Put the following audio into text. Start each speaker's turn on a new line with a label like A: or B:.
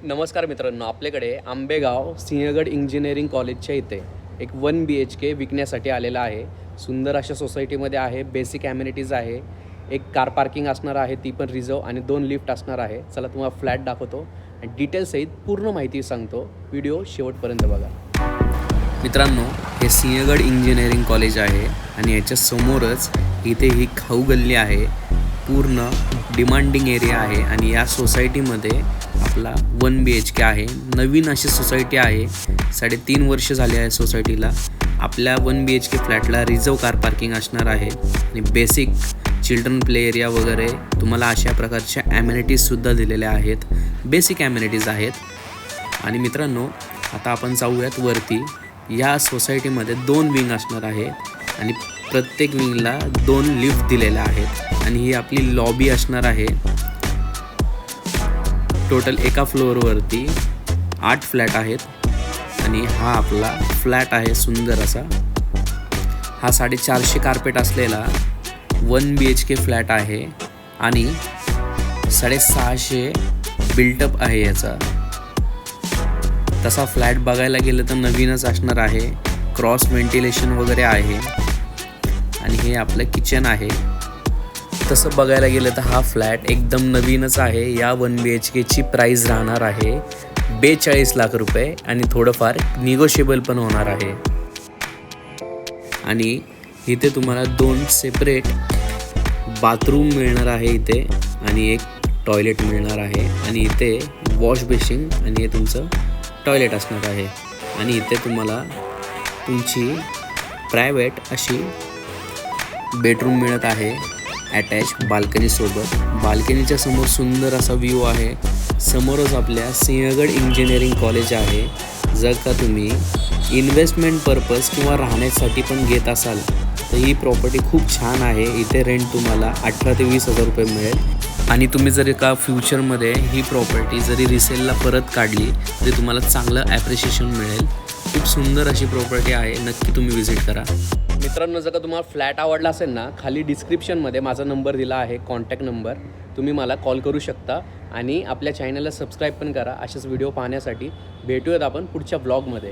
A: नमस्कार मित्रांनो, आपल्याकडे आंबेगाव सिंहगड इंजिनिअरिंग कॉलेजच्या इथे एक 1 BHK विकण्यासाठी आलेला आहे. सुंदर अशा सोसायटीमध्ये आहे. बेसिक ॲम्युनिटीज आहे. एक कार पार्किंग असणार आहे, ती पण रिझर्व, आणि 2 लिफ्ट असणार आहे. चला तुम्हाला फ्लॅट दाखवतो आणि डिटेल्ससहित पूर्ण माहिती सांगतो. व्हिडिओ शेवटपर्यंत बघा. मित्रांनो, हे सिंहगड इंजिनिअरिंग कॉलेज आहे आणि याच्या समोरच इथे ही खाऊ गल्ली आहे. पूर्ण डिमांडिंग एरिया आहे आणि या सोसायटीमध्ये आपला 1 BHK आहे. नवीन अशी सोसायटी आहे. 3.5 वर्ष झाले आहे सोसायटीला. आपल्या 1 BHK फ्लॅटला रिझर्व कार पार्किंग असणार आहे आणि बेसिक चिल्ड्रन प्ले एरिया वगैरे तुम्हाला अशा प्रकारच्या ॲम्युनिटीजसुद्धा दिलेल्या आहेत. बेसिक ॲम्युनिटीज आहेत. आणि मित्रांनो, आता आपण जाऊयात वरती. या सोसायटीमध्ये 2 विंग असणार आहे आणि प्रत्येक विंगला 2 लिफ्ट दिलेल्या आहेत आणि ही आपली लॉबी असणार आहे. टोटल एका फ्लोअरवरती 8 फ्लॅट आहेत आणि हा आपला फ्लॅट आहे सुंदर असा. हा 450 कार्पेट असलेला 1 BHK फ्लॅट आहे आणि 650 बिल्टअप आहे याचा. तसा फ्लॅट बघायला गेलं तर नवीनच असणार आहे. क्रॉस व्हेंटिलेशन वगैरे आहे आणि हे आपलं किचन आहे. तसं बघायला गेलं तर हा फ्लॅट एकदम नवीनच आहे. या 1 BHKची प्राईस राहणार आहे 42 लाख रुपये आणि थोडंफार निगोशिएबल पण होणार आहे. आणि इथे तुम्हाला 2 सेपरेट बाथरूम मिळणार आहे इथे आणि एक टॉयलेट मिळणार आहे आणि इथे वॉश बेसिन आणि हे तुमचं टॉयलेट असणार आहे. आणि इथे तुम्हाला तुमची प्रायव्हेट अशी बेडरूम मिळत आहे अटॅच बाल्कनीसोबत. बाल्कनीच्या समोर सुंदर असा व्ह्यू आहे. समोरच आपल्या सिंहगड इंजिनिअरिंग कॉलेज आहे. जर का तुम्ही इन्व्हेस्टमेंट पर्पज किंवा राहण्यासाठी पण घेत असाल तर ही प्रॉपर्टी खूप छान आहे. इथे रेंट तुम्हाला 18 ते 20 हजार रुपये मिळेल. आणि तुम्ही जर का फ्युचरमध्ये ही प्रॉपर्टी जरी रिसेलला परत काढली तरी तुम्हाला चांगलं ॲप्रिशिएशन मिळेल. खूप सुंदर अशी प्रॉपर्टी आहे. नक्की तुम्ही व्हिजिट करा. मित्रांनो, जर का तुम्हाला फ्लॅट आवडला असेल ना, खाली डिस्क्रिप्शनमध्ये माझा नंबर दिला आहे, कॉन्टॅक्ट नंबर. तुम्ही मला कॉल करू शकता आणि आपल्या चॅनलला सबस्क्राईब पण करा असेच व्हिडिओ पाहण्यासाठी. भेटूयात आपण पुढच्या ब्लॉगमध्ये.